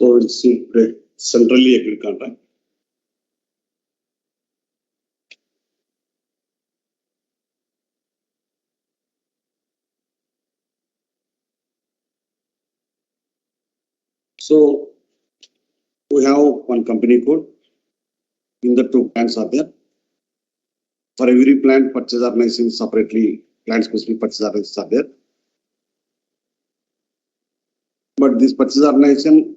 So it's a centrally agreed contract. So we have one company code. In the two plants are there. For every plant, purchase organization separately, plant specific purchase organizations are there. But this purchase organization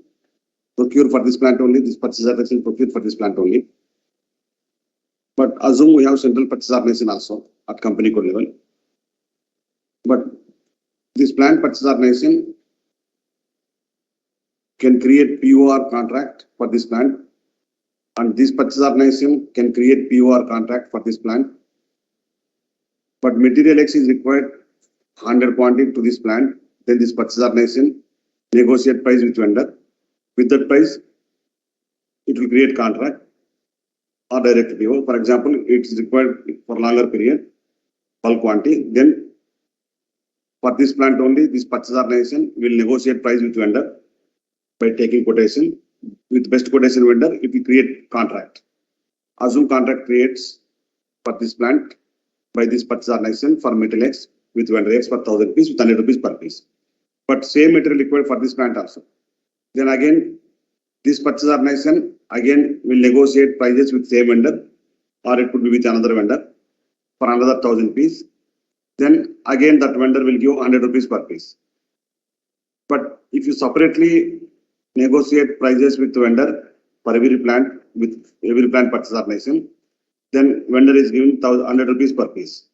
procure for this plant only, this purchase organization procure for this plant only. But assume we have central purchase organization also at company code level. But this plant purchase organization can create POR contract for this plant, and this purchase organization can create POR contract for this plant. But material X is required 100 quantity to this plant, then this purchase organization negotiate price with vendor. With that price, it will create contract or direct PO. For example, it is required for longer period, bulk quantity. Then for this plant only, this purchase organization will negotiate price with vendor by taking quotation. With best quotation vendor, it will create contract. Assume contract creates for this plant by this purchase organization for material X with vendor X for 1000 rupees with 100 rupees per piece. But same material required for this plant also. Then again, this purchase organization again will negotiate prices with same vendor, or it could be with another vendor for another 1000 piece. Then again that vendor will give 100 rupees per piece. But if you separately negotiate prices with the vendor for every plant with every plant purchase organization, then vendor is giving 100 rupees per piece.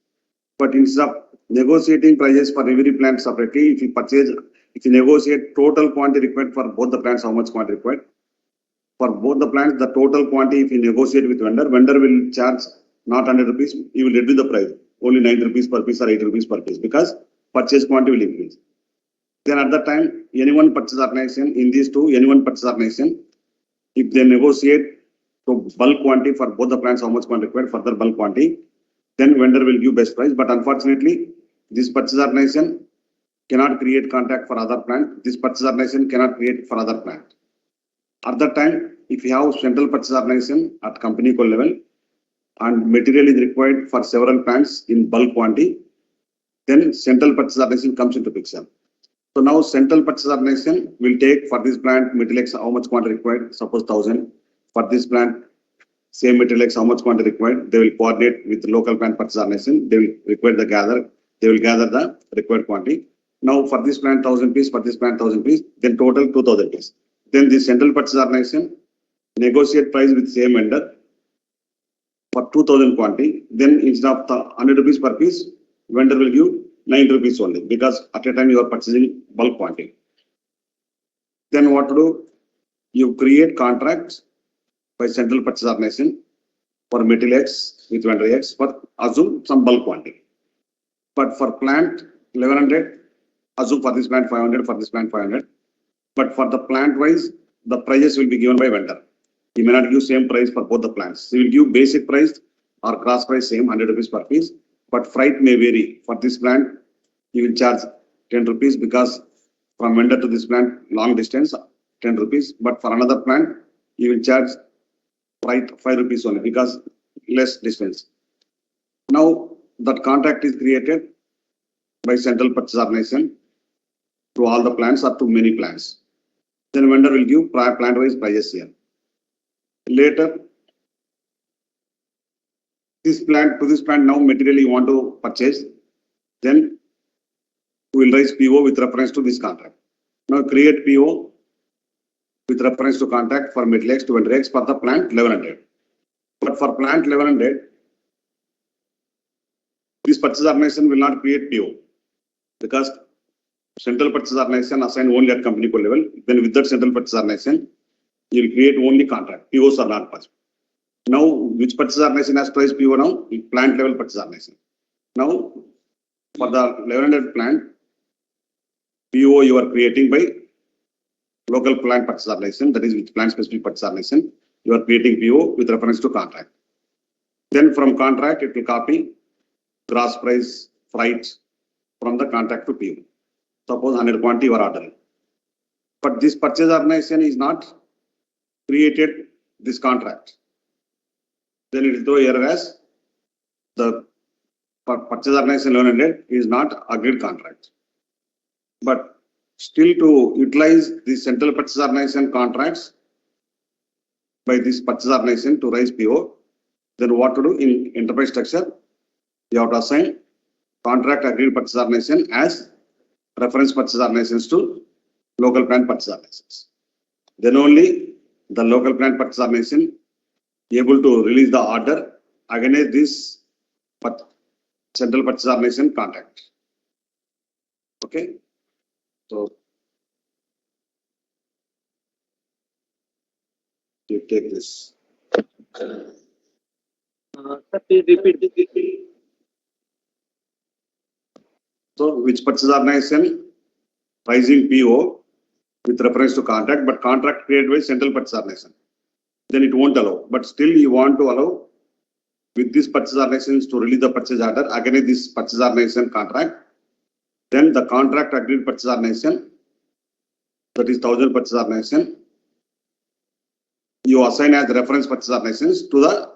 But instead of negotiating prices for every plant separately, if you negotiate total quantity required for both the plants, how much quantity required for both the plants, the total quantity, if you negotiate with vendor will charge not 100 rupees, he will reduce the price only 90 rupees per piece or 80 rupees per piece, because purchase quantity will increase. Then at that time, any one purchase organization, in these two, any one purchase organization, if they negotiate to bulk quantity for both the plants, how much quantity required, further bulk quantity, then vendor will give best price. But unfortunately, this purchase organization cannot create contract for other plant. This purchase organization cannot create for other plant. At that time, if you have central purchase organization at company code level and material is required for several plants in bulk quantity, then central purchase organization comes into picture. So now central purchase organization will take for this plant material X how much quantity required, suppose 1000. For this plant, same material X how much quantity required, they will coordinate with the local plant purchase organization. They will require the gather, they will gather the required quantity. Now for this plant 1000 piece, for this plant 1000 piece, then total 2000 piece. Then the central purchase organization negotiate price with same vendor for 2000 quantity. Then instead of 100 rupees per piece, vendor will give 90 rupees only, because at a time you are purchasing bulk quantity. Then what to do? You create contracts by central purchase organization for material X with vendor X for assume some bulk quantity. But for plant 1100, assume for this plant 500, for this plant 500. But for the plant wise, the prices will be given by vendor. He may not give same price for both the plants. He will give basic price or cross price same 100 rupees per piece. But freight may vary. For this plant, he will charge 10 rupees because from vendor to this plant, long distance, 10 rupees. But for another plant, he will charge freight 5 rupees only because less distance. Now that contract is created by central purchase organization to all the plants or to many plants. Then vendor will give plant wise prices here. Later, this plant now material you want to purchase, then we will raise PO with reference to this contract. Now create PO with reference to contract for material X to vendor X for the plant 1100. But for plant 1100, this purchase organization will not create PO because central purchase organization assigned only at company code level. Then with that central purchase organization, you will create only contract. POs are not possible. Now, which purchase organization has to raise PO now? Plant level purchase organization. Now, for the 1100 plant, PO you are creating by local plant purchase organization, that is with plant specific purchase organization. You are creating PO with reference to contract. Then from contract, it will copy gross price freight from the contract to PO. Suppose 100 quantity you are ordering. but this purchase organization is not created this contract. Then it will throw error as the purchase organization 1100 is not agreed contract. But still to utilize the central purchase organization contracts by this purchase organization to raise PO, then what to do in enterprise structure? You have to assign contract agreed purchase organization as reference purchase organizations to local plant purchase organizations. Then only the local plant purchase organization able to release the order against this central purchase organization contract. Okay. So you take this. Sir, please repeat. So which purchase organization raising PO with reference to contract, but contract created by central purchase organization, then it won't allow. But still you want to allow with these purchase organizations to release the purchase order against this purchase organization contract. Then the contract agreed purchase organization, that is 1000 purchase organization, you assign as reference purchase organizations to the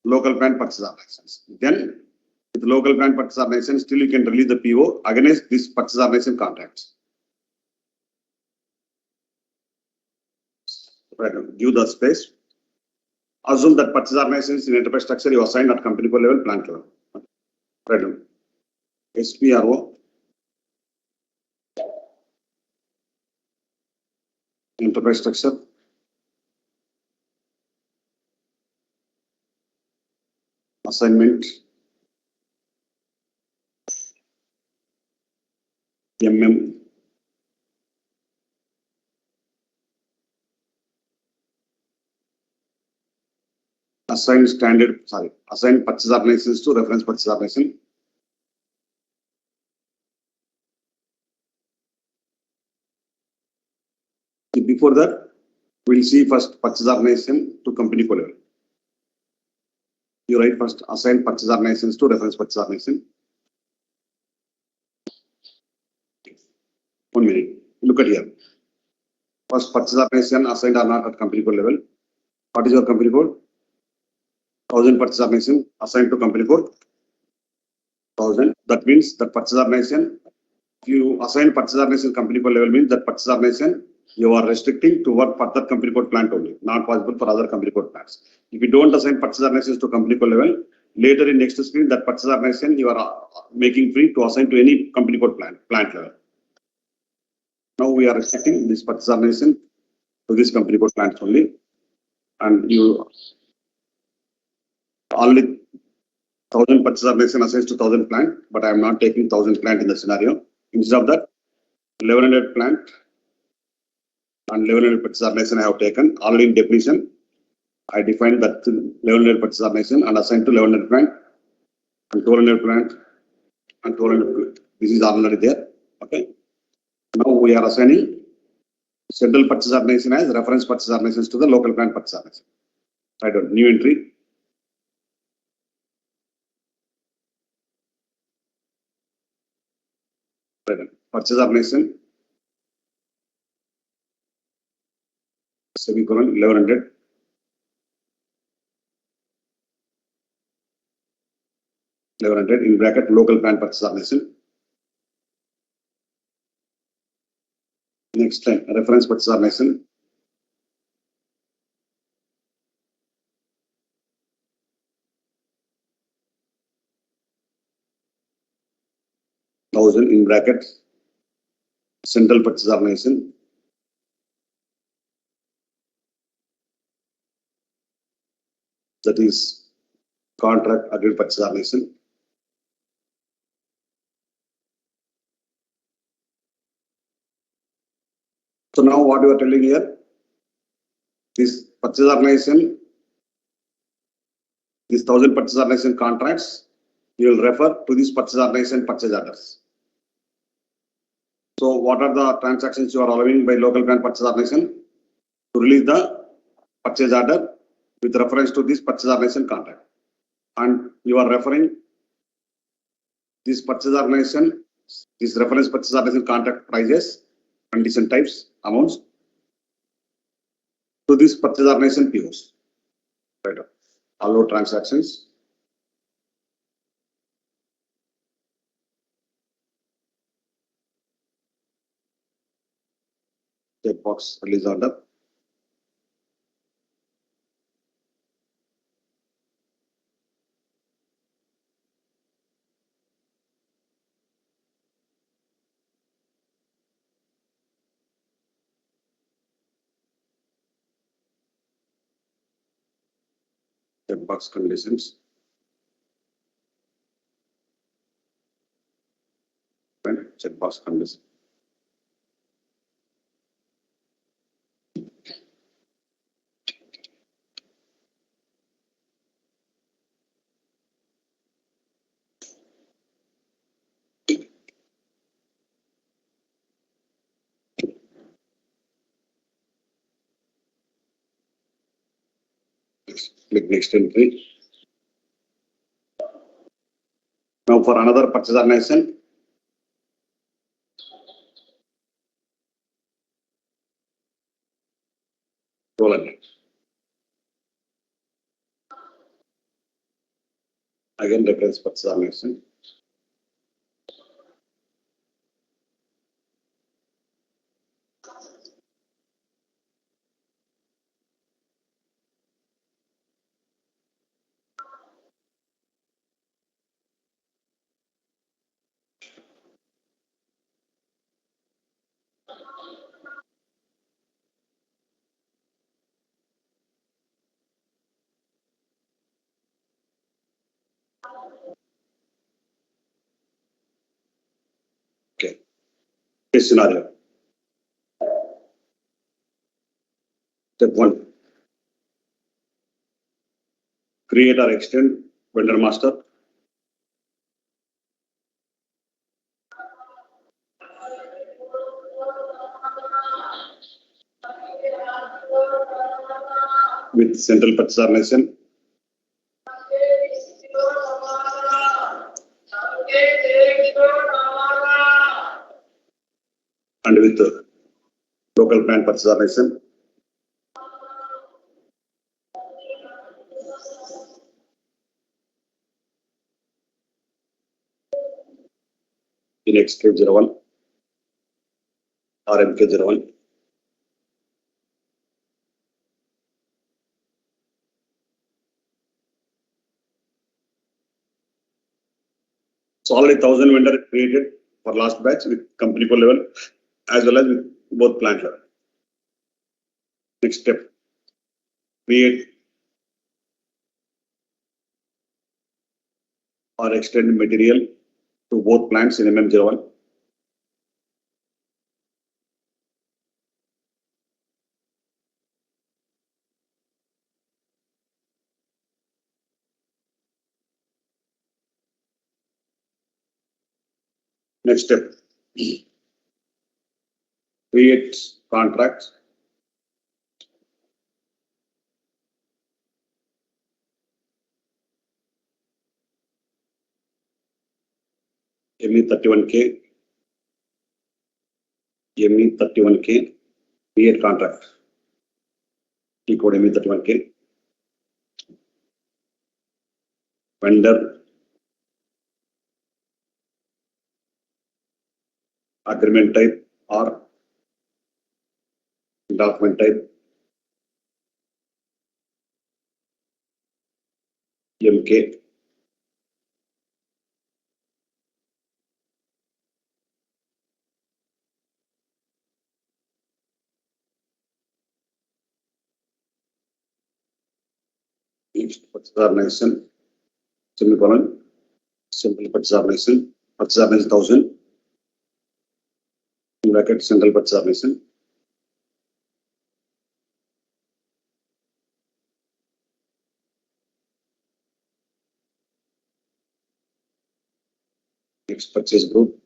local plant purchase organizations. Then with local plant purchase organization, still you can release the PO against this purchase organization contracts. Right, give the space. Assume that purchase organizations in enterprise structure you assign at company code level, plant level. Right. SPRO. Enterprise structure. Assignment. Assign assign purchase organizations to reference purchase organization. Before that, we'll see first purchase organization to company code level. You write first assign purchase organizations to reference purchase organization. 1 minute. Look at here. First purchase organization assigned or not at company code level. What is your company code? 1000 purchase organization assigned to company code 1000. That means that purchase organization, if you assign purchase organization company code level, means that purchase organization you are restricting to work for that company code plant only, not possible for other company code plants. If you don't assign purchase organizations to company code level, later in next screen that purchase organization you are making free to assign to any company code plant level. Now we are restricting this purchase organization to this company code plants only, and you only 1000 purchase organization assigns to 1000 plant, but I am not taking 1000 plant in the scenario. Instead of that, 1100 plant and 1100 purchase organization I have taken already in definition. I defined that 1100 purchase organization and assigned to 1100 plant and 1200 plant and 1200. This is already there. Okay. Now we are assigning central purchase organization as reference purchase organizations to the local plant purchase organization. Right on. New entry. Right on. Purchase organization. Semicolon 1100. In bracket local plant purchase organization. Next time reference purchase organization. In bracket central purchase organization. That is contract agreed purchase organization. So now what you are telling here, this purchase organization, this 1000 purchase organization contracts, you will refer to this purchase organization purchase orders. So what are the transactions you are allowing by local plant purchase organization? To release the purchase order with reference to this purchase organization contract. And you are referring this purchase organization, this reference purchase organization contract prices condition types, amounts to this purchase organization POs. Right. Allow transactions. Checkbox release order. Checkbox conditions. And checkbox conditions. Click next entry. Now for another purchase organization. Roll again reference purchase organization. Okay. This scenario. Step 1. Create or extend vendor master. With central purchase organization. And with local plant purchase organization. In XK01 or MK01. So already 1,000 vendor created for last batch with company code level as well as with both plant level. Next step, create or extend material to both plants in MM01. Next step, create contracts. ME31K, ME31K, create contract. T code ME31K. Vendor agreement type or document type MK. Purchase organization, semicolon, simple purchase organization, 1,000, in bracket central purchase organization. Next purchase group.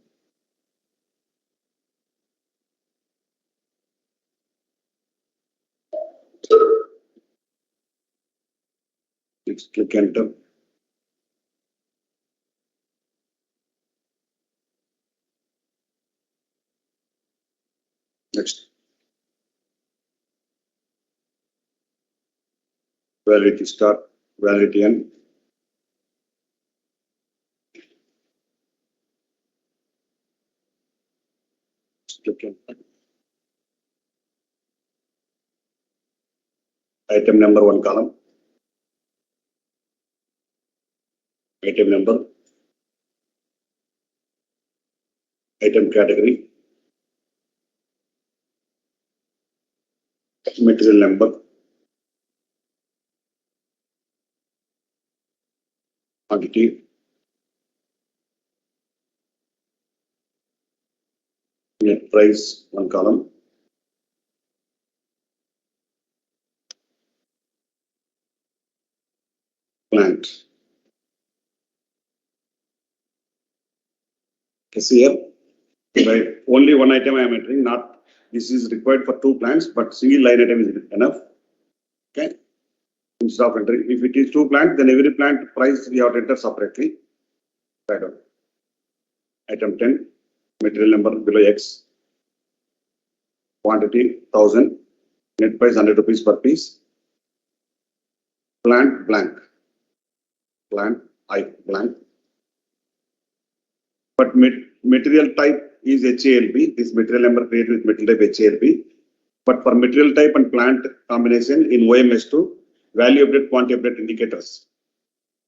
Next click enter. validity start, validity end. Click enter. Item number 1 column. Item number. Item category. Material number. Quantity. Net price 1 column. Plant. See here, right? Only one item I am entering, not this is required for 2 plants, but single line item is enough. Okay. Instead of entering, if it is 2 plants, then every plant price we have to enter separately. Right on. Item 10, material number below X. Quantity 1000. Net price 100 rupees per piece. Plant blank. Plant I blank. But material type is HALB. This material number created with material type HALB. But for material type and plant combination in OMS2, value update, quantity update indicators.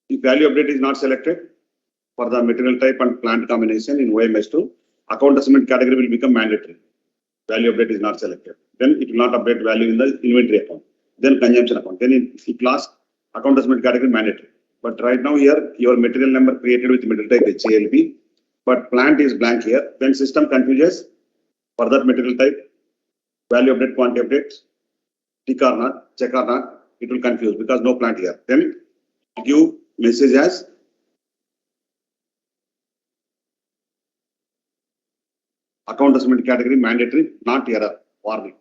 If value update is not selected for the material type and plant combination in OMS2, account assessment category will become mandatory. Value update is not selected. Then it will not update value in the inventory account. Then consumption account. Then it last account assessment category mandatory. But right now here, your material number created with material type HALB, but plant is blank here. Then system confuses for that material type, value update, quantity update, tick or not, check or not, it will confuse because no plant here. Then give message as account assessment category mandatory, not error, warning.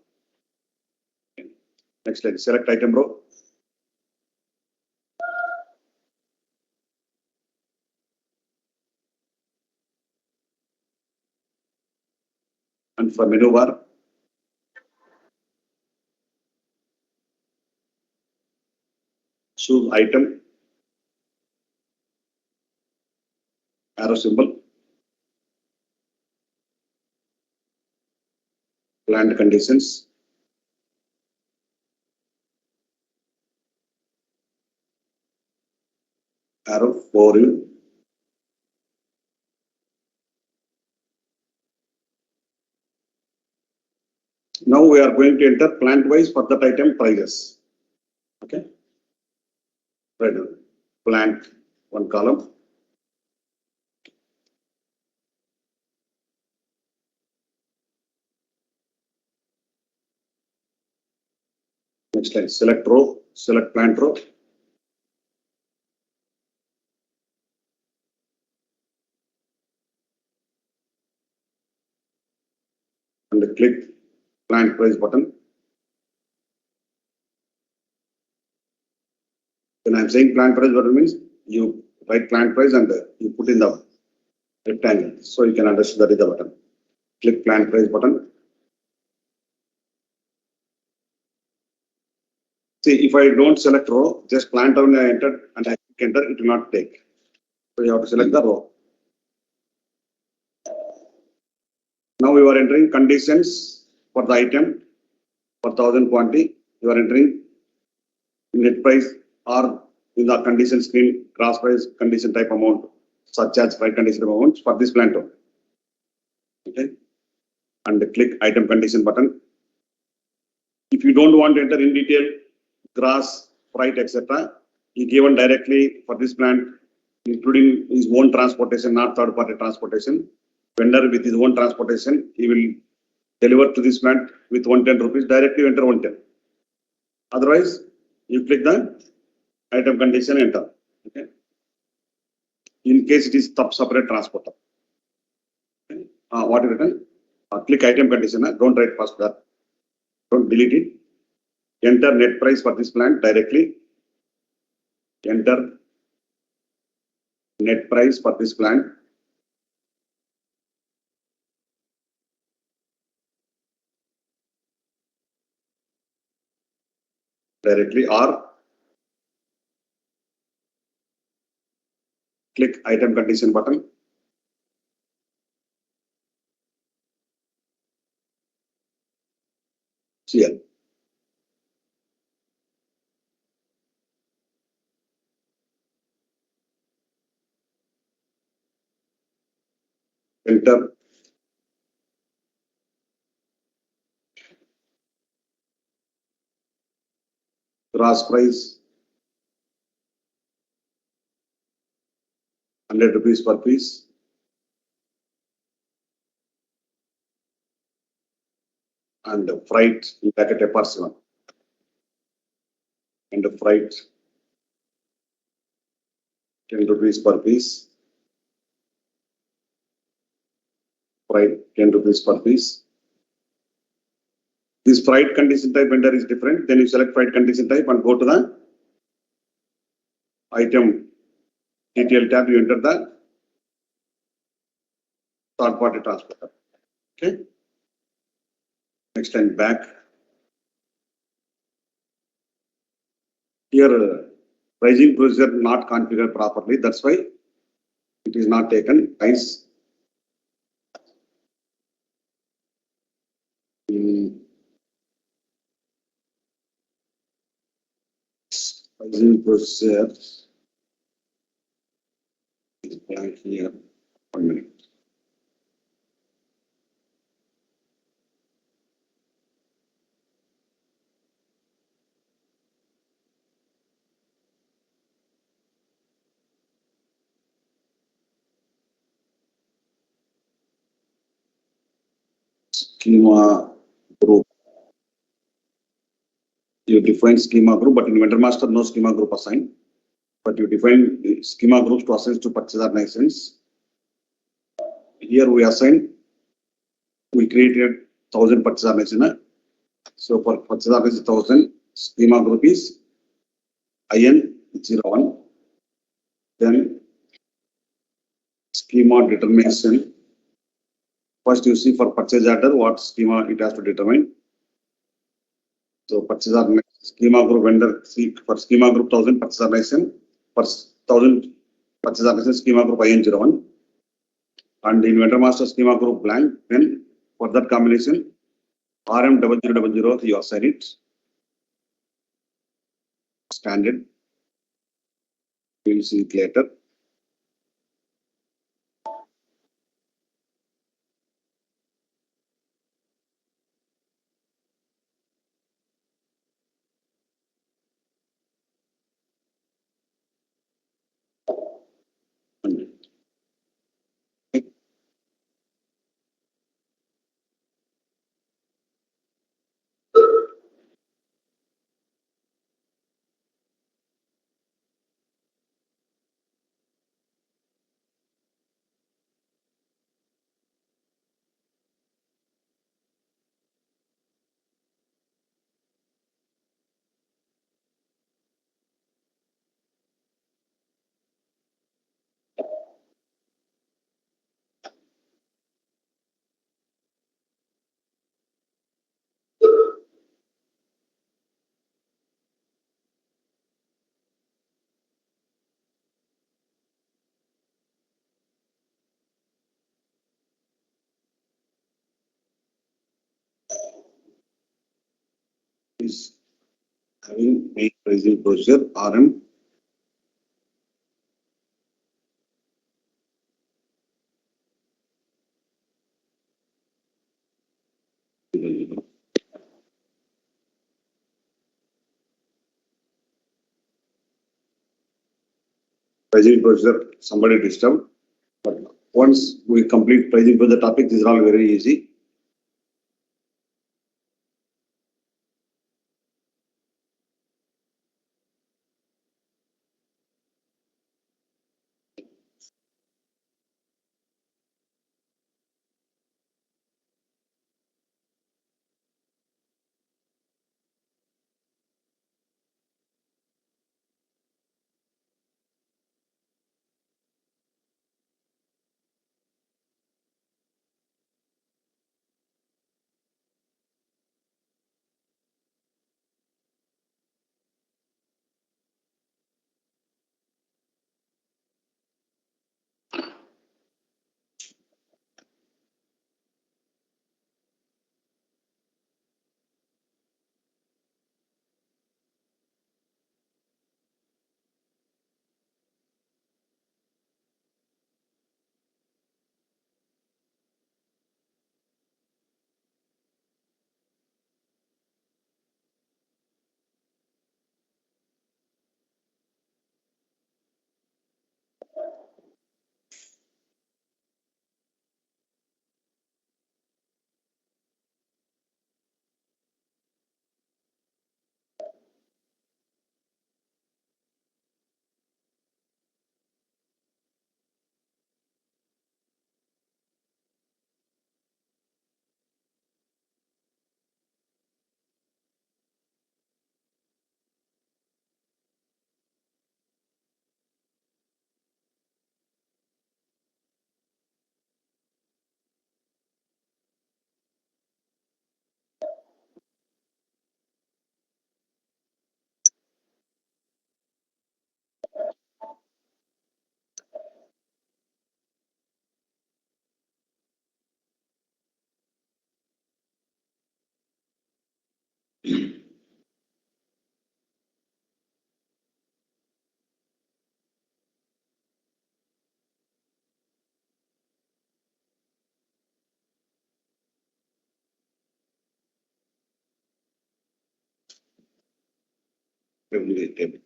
Next slide, select item row. And for menu bar, choose item, arrow symbol, plant conditions, arrow overview. Now we are going to enter plant wise for that item prices. Okay. Right. Plant 1 column. Next slide, select row, select plant row. And click plant price button. When I'm saying plant price button means you write plant price and you put in the rectangle. So you can understand that is the button. Click plant price button. See, if I don't select row, just plant only I entered and I click enter, it will not take. So you have to select the row. Now you are entering conditions for the item for 1000 quantity. You are entering net price or in the condition screen, cross price condition type amount, such as price condition amounts for this plant. Okay. And click item condition button. If you don't want to enter in detail, grass, freight, etc., he given directly for this plant, including his own transportation, not third party transportation. Vendor with his own transportation, he will deliver to this plant with 110 rupees, directly enter 110. Otherwise, you click the item condition, enter. Okay. In case it is separate transporter. Okay. What is written? Click item condition, don't write first that. Don't delete it. Enter net price for this plant directly. Enter net price for this plant. Directly or click item condition button. Here. Enter. Gross price 100 rupees per piece. And the freight bracket a person. And the freight 10 rupees per piece. Freight 10 rupees per piece. This freight condition type vendor is different. Then you select freight condition type and go to the item detail tab. You enter the third party transporter. Okay. Next time back. Here pricing procedure not configured properly. That's why it is not taken. Price. Pricing procedure is blank here. 1 minute. Schema group. You define schema group, but in vendor master, no schema group assigned. But you define the schema groups to assign to purchase organizations. Here we assign, we created 1000 purchase organization. So for purchase organization 1000, schema group is IN01. Then schema determination. First you see for purchase order what schema it has to determine. So purchase organization schema group vendor, see for schema group 1000 purchase organization, for 1000 purchase organization schema group IN01. And in vendor master schema group blank, then for that combination RM0000 you assign it. Standard. We will see it later. Is having main pricing procedure RM. Pricing procedure, somebody disturbed. But once we complete pricing for the topic, these are all very easy. Revenue table.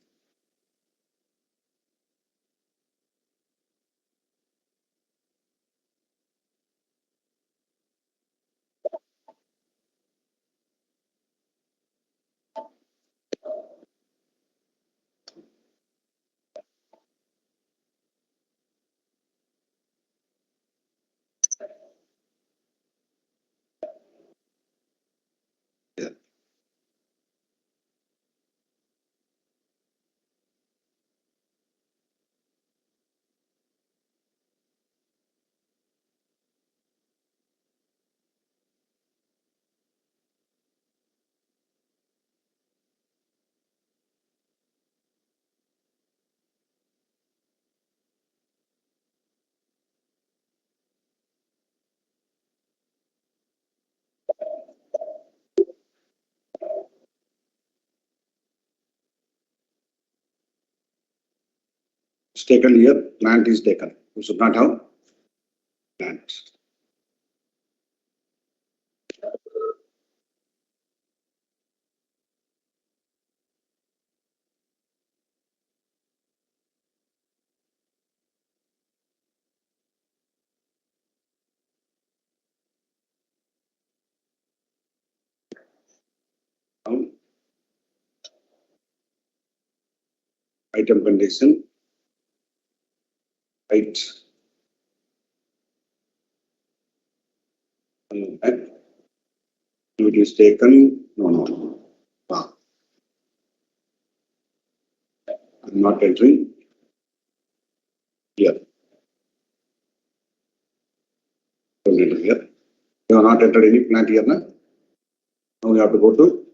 Yeah. It's taken here, plant is taken. You should not have plant. Now, item condition, height. And it is taken, no. I'm not entering here. Don't enter here. You have not entered any plant here, na? Now we have to go to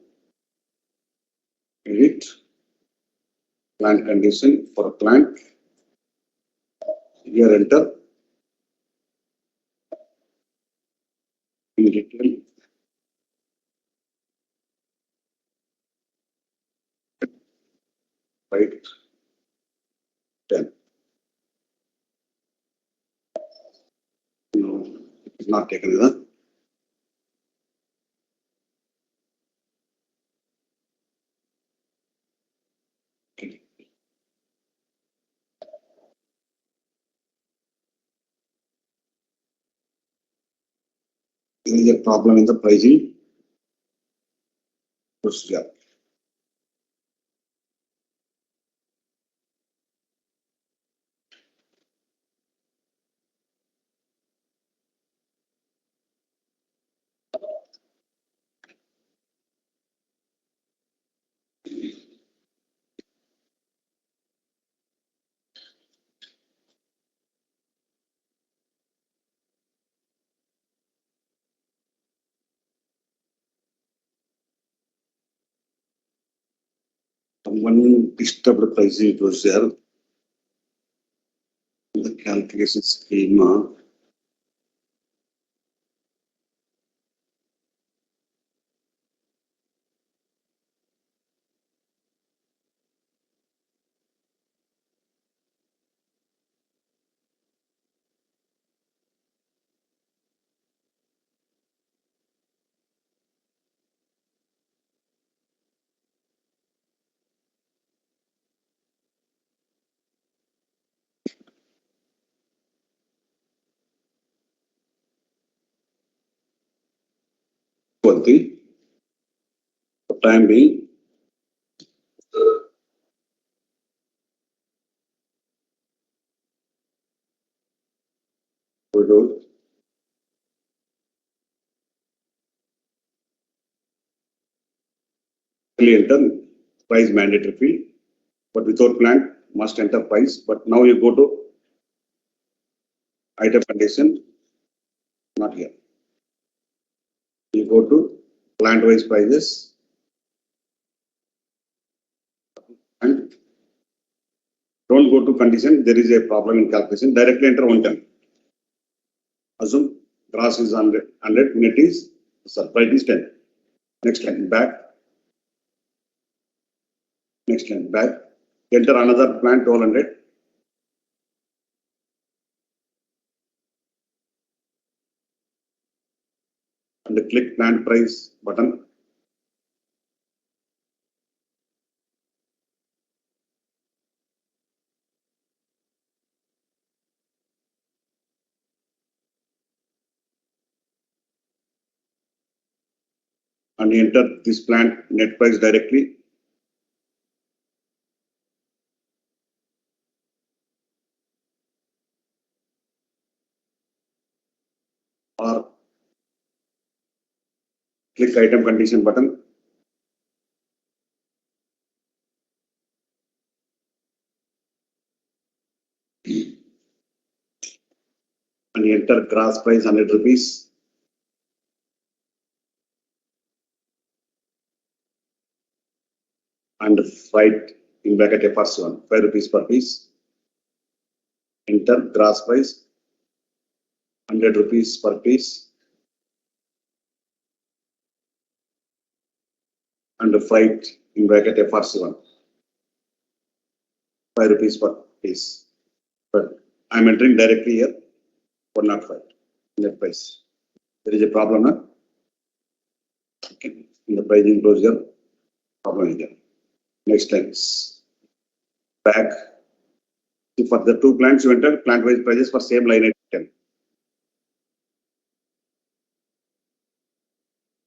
edit, plant condition for a plant. Here enter. In detail. Right. 10. No, it's not taken, is it? There is a problem in the pricing procedure. Someone disturbed the pricing procedure. The calculation schema. One thing. For time being, we do enter price mandatory field, but without plant must enter price. But now you go to item condition, not here. You go to plant wise prices and don't go to condition. There is a problem in calculation. Directly enter 110. Assume gross is 100, net is, price is 10. Next line back, Next line, back. Enter another plant 1200. And click plant price button. And enter this plant net price directly. Or click item condition button. And enter gross price 100 rupees. And write in bracket a first one, 5 rupees per piece. Enter gross price 100 rupees per piece. And write in bracket a first one, 5 rupees per piece. But I'm entering directly here, 105 net price. There is a problem, huh? Okay. In the pricing procedure, problem is there. Next line, back. For the two plants you entered, plant wise prices for same line item.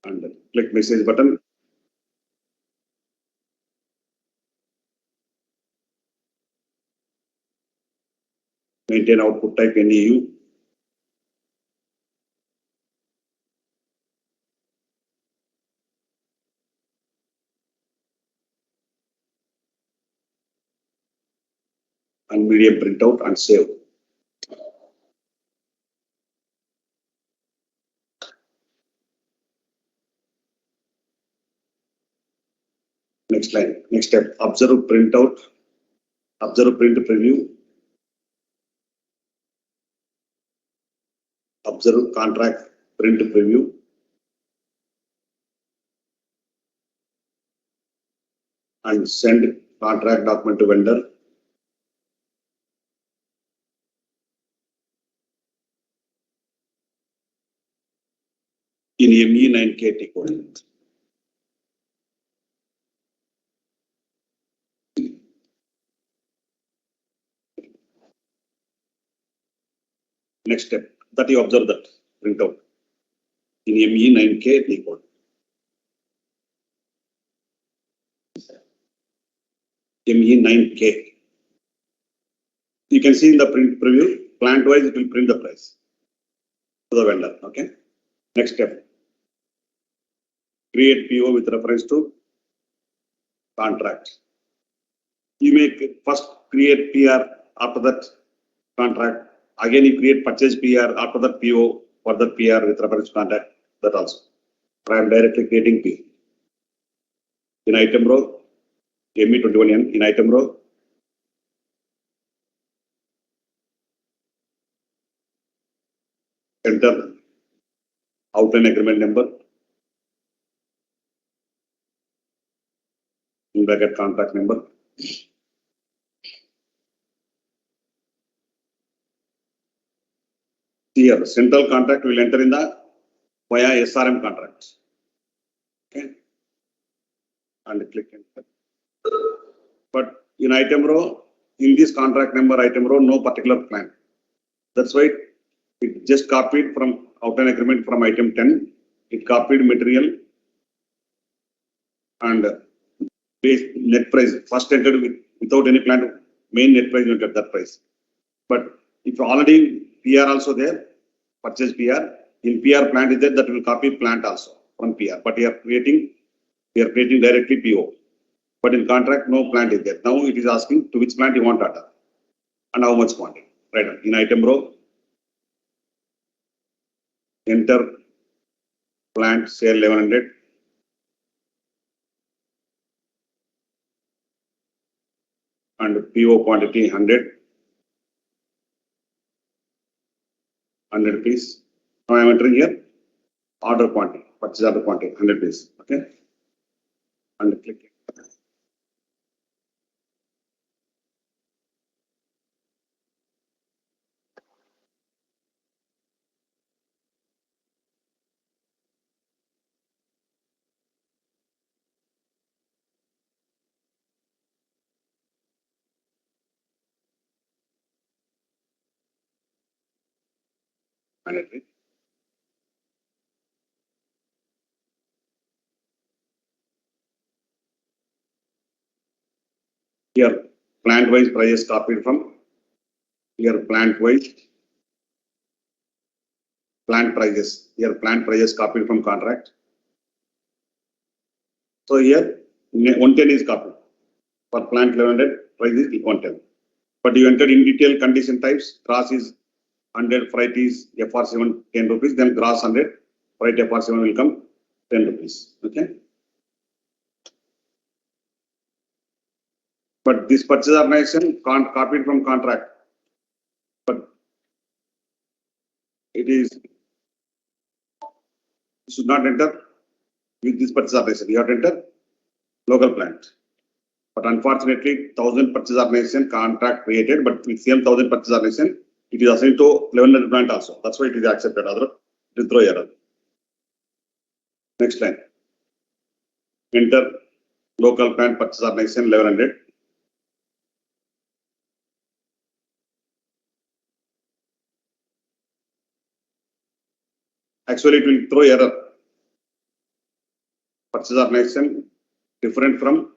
And click message button. Maintain output type NEU. And medium printout and save. Next line, next step, observe printout, observe print preview, observe contract print preview, and send contract document to vendor. In ME9K code. Next step, that you observe that printout in ME9K code. ME9K. You can see in the print preview, plant wise it will print the price to the vendor. Okay. Next step, create PO with reference to contract. You may first create PR, after that contract. Again, you create purchase PR, after that PO for the PR with reference to contract. That also. I am directly creating PO. In item row, ME21N, in item row, enter outline agreement number, in bracket contract number. Here, central contract will enter in the via SRM contract. Okay. And click enter. But in item row, in this contract number item row, no particular plan. That's why it just copied from outline agreement from item 10. It copied material and base net price first entered without any plan. Main net price you get that price. But if already PR also there, purchase PR, in PR plant is there, that will copy plant also from PR. But we are creating directly PO. But in contract, no plant is there. Now it is asking to which plant you want order and how much quantity. Right. In item row, enter plant sale 1100. And PO quantity 100 rupees. Now I am entering here order quantity, purchase order quantity 100 rupees. Okay. And click. mandatory. Here, plant-wise prices copied from, here plant-wise, plant prices, here plant prices copied from contract. So here, 110 is copied. For plant 1100, price is 110. But you entered in detail condition types, gross is 100, freight is FR7 10 rupees, then gross 100, freight FR7 will come 10 rupees. Okay. But this purchase organization can't copy it from contract. But it is, you should not enter with this purchase organization. You have to enter local plant. But unfortunately, 1000 purchase organization contract created, but with same 1000 purchase organization, it is assigned to 1100 plant also. That's why it is accepted. Other, it will throw error. Next line. Enter local plant purchase organization 1100. Actually, it will throw error. Purchase organization different from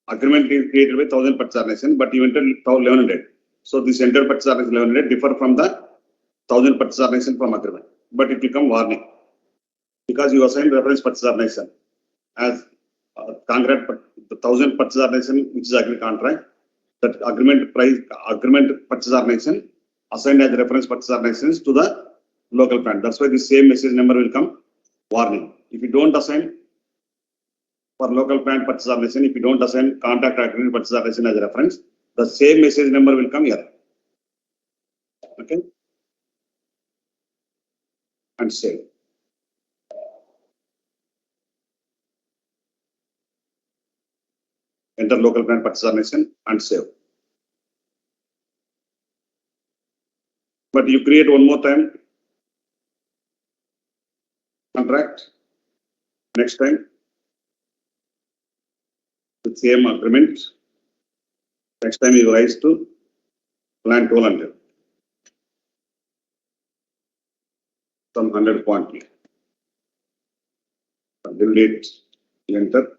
agreement is created by 1000 purchase organization, but you entered 1100. So this entered purchase organization 1100 differ from the 1000 purchase organization from agreement, but it will come warning because you assign reference purchase organization as contract. The 1000 purchase organization which is agreed contract, that agreement price agreement purchase organization assigned as reference purchase organizations to the local plant. That's why the same message number will come warning. If you don't assign for local plant purchase organization, if you don't assign contract agreement purchase organization as a reference, the same message number will come here. Okay. And save. Enter local plant purchase organization and save. But you create one more time contract. Next time with same agreement. Next time you rise to plant 200 some 100 quantity. Delete, enter.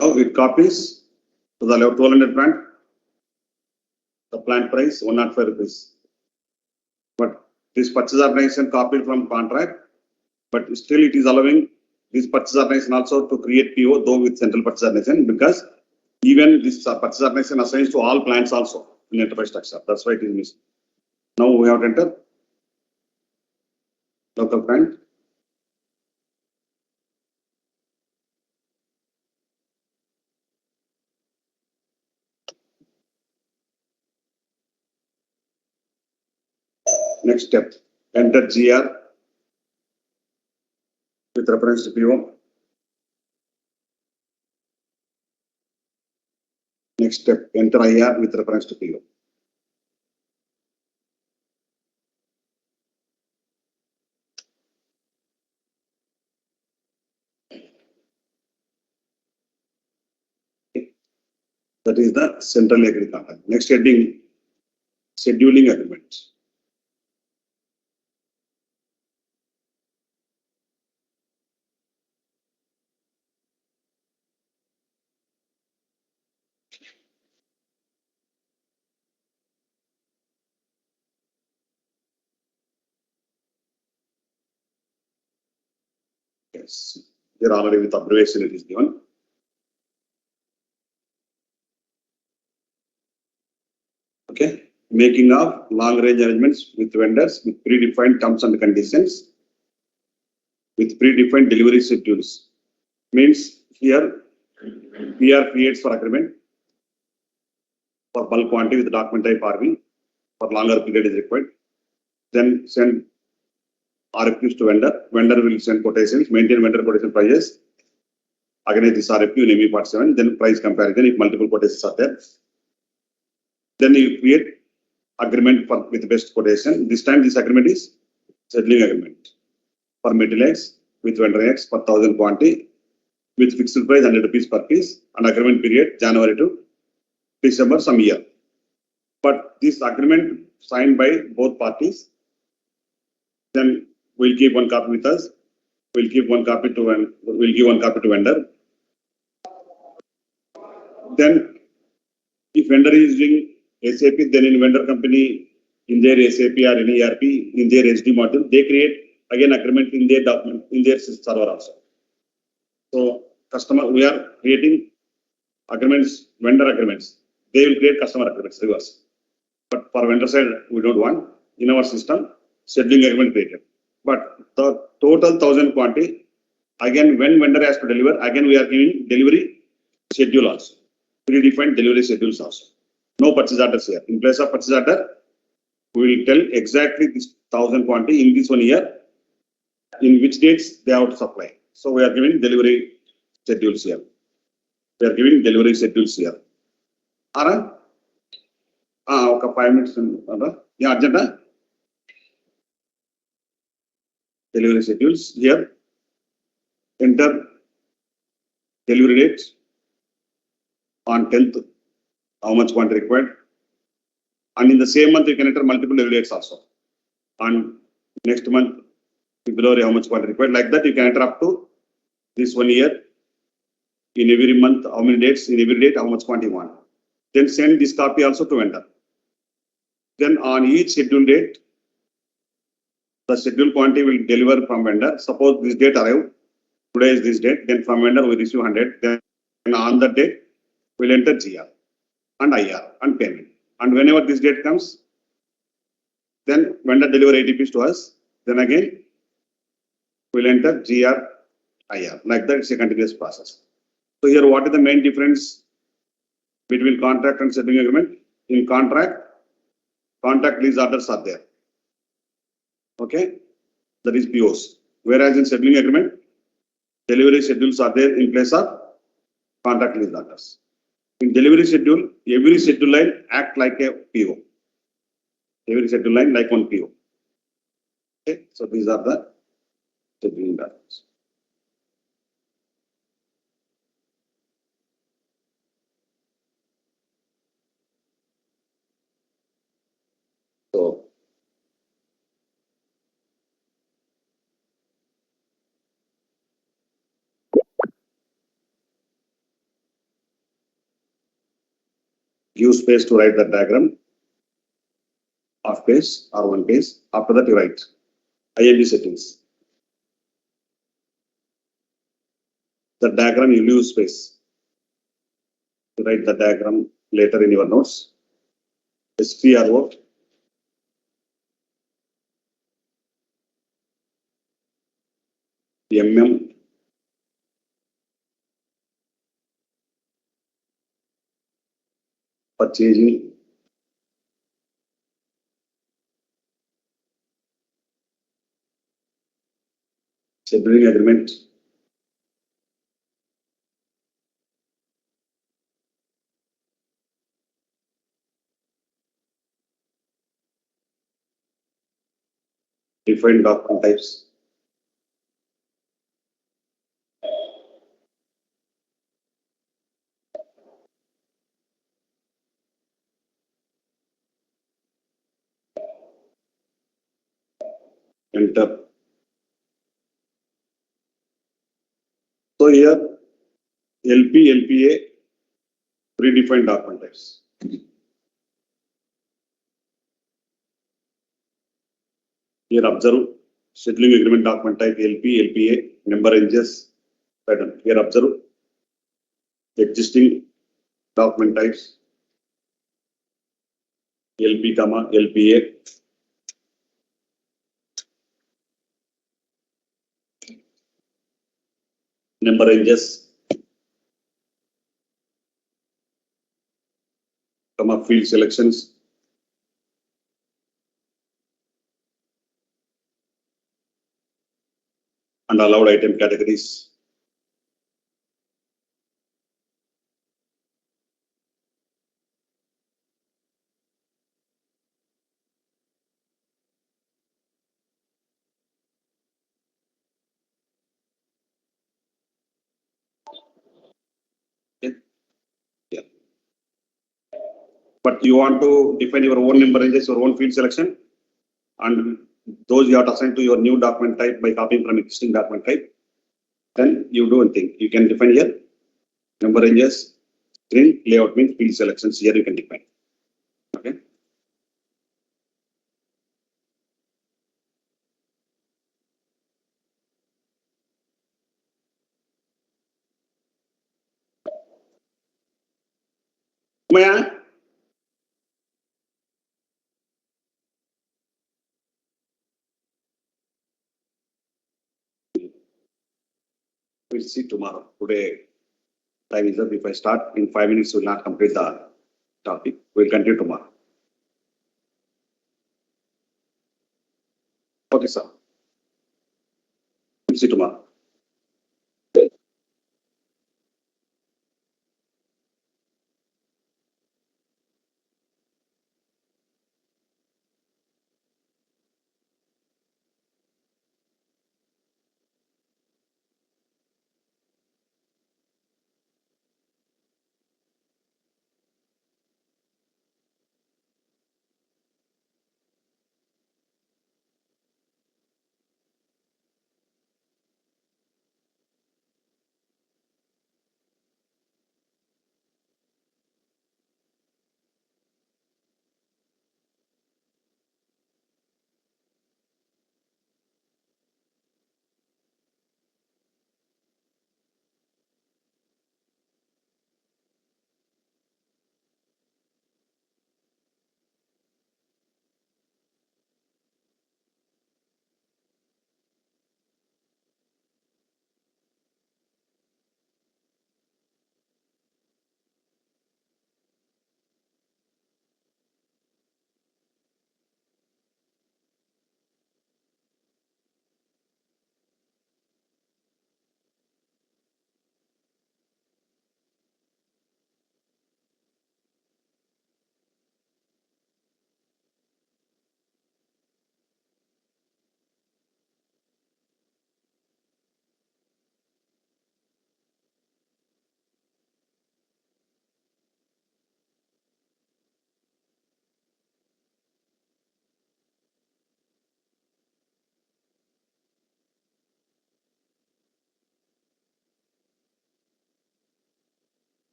Now it copies to the 1200 plant. The plant price 105 rupees. But this purchase organization copied from contract, but still it is allowing this purchase organization also to create PO, though with central purchase organization, because even this purchase organization assigns to all plants also in enterprise structure. That's why it is missing. Now we have to enter local plant. Next step, enter GR with reference to PO. Next step, enter IR with reference to PO. That is the central agreed contract. Next heading, scheduling agreement. Yes, here already with abbreviation it is given. Okay, making of long range arrangements with vendors with predefined terms and conditions, with predefined delivery schedules. Means here PR creates for agreement for bulk quantity with document type RV for longer period is required. Then send RFQs to vendor. Vendor will send quotations, maintain vendor quotation prices. Again, this RFQ in ME part 7, then price comparison if multiple quotations are there. Then you create agreement for with best quotation. This time this agreement is settling agreement for material X with vendor X for 1000 quantity with fixed price 100 rupees per piece and agreement period January to December some year. but this agreement signed by both parties, then we'll keep one copy with us. We'll give one copy to vendor. Then if vendor is using SAP, then in vendor company, in their SAP or any ERP, in their SD module, they create again agreement in their document, in their server also. So customer, we are creating agreements, vendor agreements. They will create customer agreements, reverse. But for vendor side, we don't want in our system scheduling agreement created. But the total 1,000 quantity, again, when vendor has to deliver, again we are giving delivery schedule also. Predefined delivery schedules also. No purchase orders here. In place of purchase order, we will tell exactly this 1,000 quantity in this 1 year, in which dates they have to supply. So we are giving delivery schedules here. We are giving delivery schedules here. Ara? Okay, 5 minutes. Yeah, agenda. Delivery schedules here. Enter delivery date on 10th. How much quantity required? And in the same month, you can enter multiple delivery dates also. And next month, February, how much quantity required? Like that, you can enter up to this 1 year. In every month, how many dates? In every date, how much quantity you want? Then send this copy also to vendor. Then on each schedule date, the schedule quantity will deliver from vendor. Suppose this date arrived, today is this date, then from vendor we receive 100. Then on that date, we'll enter GR and IR and payment. And whenever this date comes, then vendor deliver ATPs to us. Then again, we'll enter GR, IR. Like that, it's a continuous process. So here, what is the main difference between contract and scheduling agreement? In contract release orders are there. Okay, that is POs. Whereas in scheduling agreement, delivery schedules are there in place of contract release orders. In delivery schedule, every schedule line act like a PO. Every schedule line like one PO. Okay, so these are the scheduling orders. So give space to write the diagram. Half page or 1 page. After that, you write IMD settings. The diagram you leave space. You write the diagram later in your notes. SPRO. MM. Purchasing. Scheduling agreement. Defined document types. Enter. So here LP, LPA, predefined document types. Here observe scheduling agreement document type LP, LPA, member ranges, pattern. Here observe existing document types LP, LPA. Member ranges, field selections. And allowed item categories. Okay. Yeah. But you want to define your own number ranges, your own field selection, and those you have to assign to your new document type by copying from existing document type. Then you do one thing. You can define here number ranges, screen layout means field selections. Here you can define. Okay. Maya? We'll see tomorrow. Today, time is up. If I start in 5 minutes, we'll not complete the topic. We'll continue tomorrow. Okay, sir. We'll see tomorrow.